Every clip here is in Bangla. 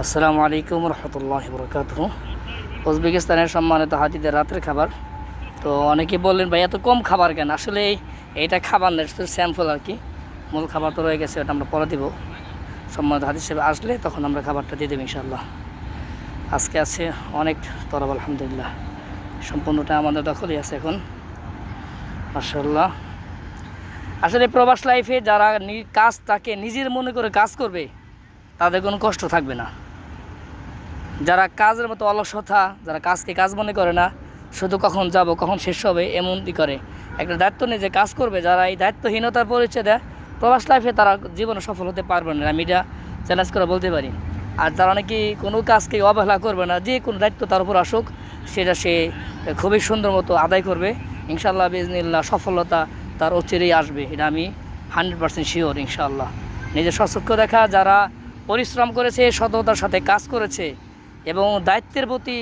আসসালামু আলাইকুম রহমতুল্লাহি বরকাতুহু। উজবেকিস্তানের সম্মানিত হাজিদের রাতের খাবার। তো অনেকে বললেন ভাই এত কম খাবার কেন? আসলে এইটা খাবার না, শুধু স্যাম্পল আর কি। মূল খাবার তো রয়ে গেছে, ওটা আমরা পরে দিব। সম্মানিত হাজির হিসেবে আসলে তখন আমরা খাবারটা দিয়ে দেবো ইনশাআল্লাহ। আজকে আছে অনেক তরব আলহামদুলিল্লাহ, সম্পূর্ণটা আমাদের দখলই আছে এখন মাশাআল্লাহ। আসলে প্রবাস লাইফে যারা কাজটাকে নিজের মনে করে কাজ করবে তাদের কোনো কষ্ট থাকবে না। যারা কাজের মতো অলসতা, যারা কাজকে কাজ মনে করে না, শুধু কখন যাব কখন শেষ হবে এমনই করে, একটা দায়িত্ব নিয়ে যে কাজ করবে, যারা এই দায়িত্বহীনতার পরিচয় দেয় প্রবাস লাইফে তারা জীবনে সফল হতে পারবে না, আমি এটা চ্যালেঞ্জ করে বলতে পারি। আর যারা নাকি কোনো কাজকে অবহেলা করবে না, যে কোনো দায়িত্ব তার উপর আসুক সেটা সে খুবই সুন্দর মতো আদায় করবে ইনশাআল্লাহ, বিজনিল্লাহ সফলতা তার অচিরেই আসবে, এটা আমি 100% শিওর ইনশাআল্লাহ। নিজের স্বচক্ষু দেখা, যারা পরিশ্রম করেছে, সততার সাথে কাজ করেছে এবং দায়িত্বের প্রতি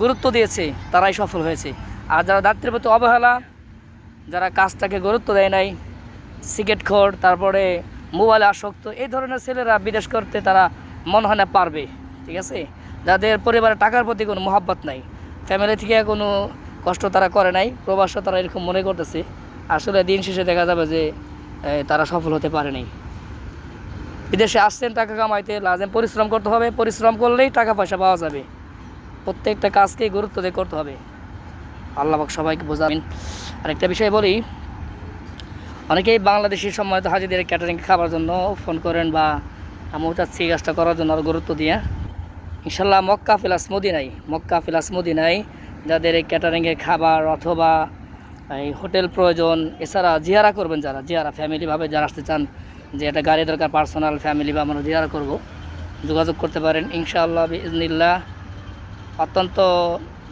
গুরুত্ব দিয়েছে তারাই সফল হয়েছে। আর যারা দায়িত্বের প্রতি অবহেলা, যারা কাজটাকে গুরুত্ব দেয় নাই, সিগারেটখোর, তারপরে মোবাইলে আসক্ত, এই ধরনের ছেলেরা বিদেশ করতে তারা মনে হয় না পারবে। ঠিক আছে, যাদের পরিবারে টাকার প্রতি কোনো মহব্বত নাই, ফ্যামিলি থেকে কোনো কষ্ট তারা করে নাই, প্রবাসে তারা এরকম মনে করতেছে, আসলে দিন শেষে দেখা যাবে যে তারা সফল হতে পারে নাই। বিদেশে আসছেন টাকা কামাইতে, লাজেম পরিশ্রম করতে হবে, পরিশ্রম করলেই টাকা পয়সা পাওয়া যাবে, প্রত্যেকটা কাজকেই গুরুত্ব দিয়ে করতে হবে। আল্লাহ পাক সবাইকে বোঝাবেন। আরেকটা বিষয় বলি, অনেকেই বাংলাদেশি সম্মানিত হাজিদের ক্যাটারিং খাবার জন্য ফোন করেন বা আমিও চাচ্ছি এই কাজটা করার জন্য আরও গুরুত্ব দিয়ে ইনশাল্লাহ। মক্কা প্লাস মদিনায় যাদের এই ক্যাটারিংয়ের খাবার অথবা এই হোটেল প্রয়োজন, এছাড়া জিয়ারা করবেন, যারা জিয়ারা ফ্যামিলিভাবে যারা আসতে চান, যে একটা গাড়ি দরকার পার্সোনাল ফ্যামিলি বা আমরা জিয়ারা করব, যোগাযোগ করতে পারেন ইনশাআল্লাহ বিইজনিল্লাহ। অত্যন্ত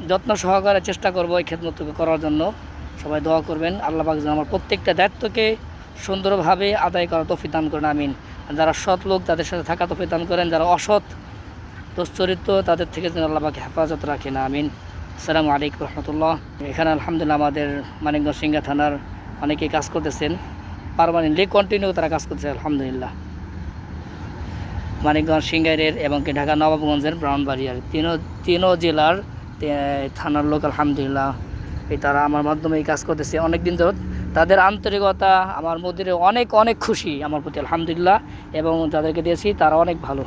যত্ন সহকারে চেষ্টা করব এই খেদমতকে করার জন্য। সবাই দোয়া করবেন, আল্লাহ পাক যেন আমার প্রত্যেকটা দায়িত্বকে সুন্দরভাবে আদায় করার তৌফিক দান করেন, আমিন। আর যারা সৎ লোক তাদের সাথে থাকা তৌফিক দান করেন, যারা অসৎ দুশ্চরিত্র তাদের থেকে যেন আল্লাহ পাক হেফাজত রাখেন, আমিন। আসসালামু আলাইকুম রহমতুল্লাহ। এখানে আলহামদুলিল্লাহ আমাদের মানিকগঞ্জ সিংহা থানার অনেকেই কাজ করতেছেন, পারমানেন্টলি কন্টিনিউ তারা কাজ করতেছে আলহামদুলিল্লাহ। মানিকগঞ্জ সিংগাইরের এবং কি ঢাকা নবাবগঞ্জের ব্রাউনবাড়িয়ার তিনও জেলার থানার লোক আলহামদুলিল্লাহ, তারা আমার মাধ্যমে এই কাজ করতেছে অনেক দিন ধরে। তাদের আন্তরিকতা আমার মধ্যে অনেক অনেক খুশি আমার প্রতি আলহামদুলিল্লাহ, এবং যাদেরকে দিয়েছি তারা অনেক ভালো।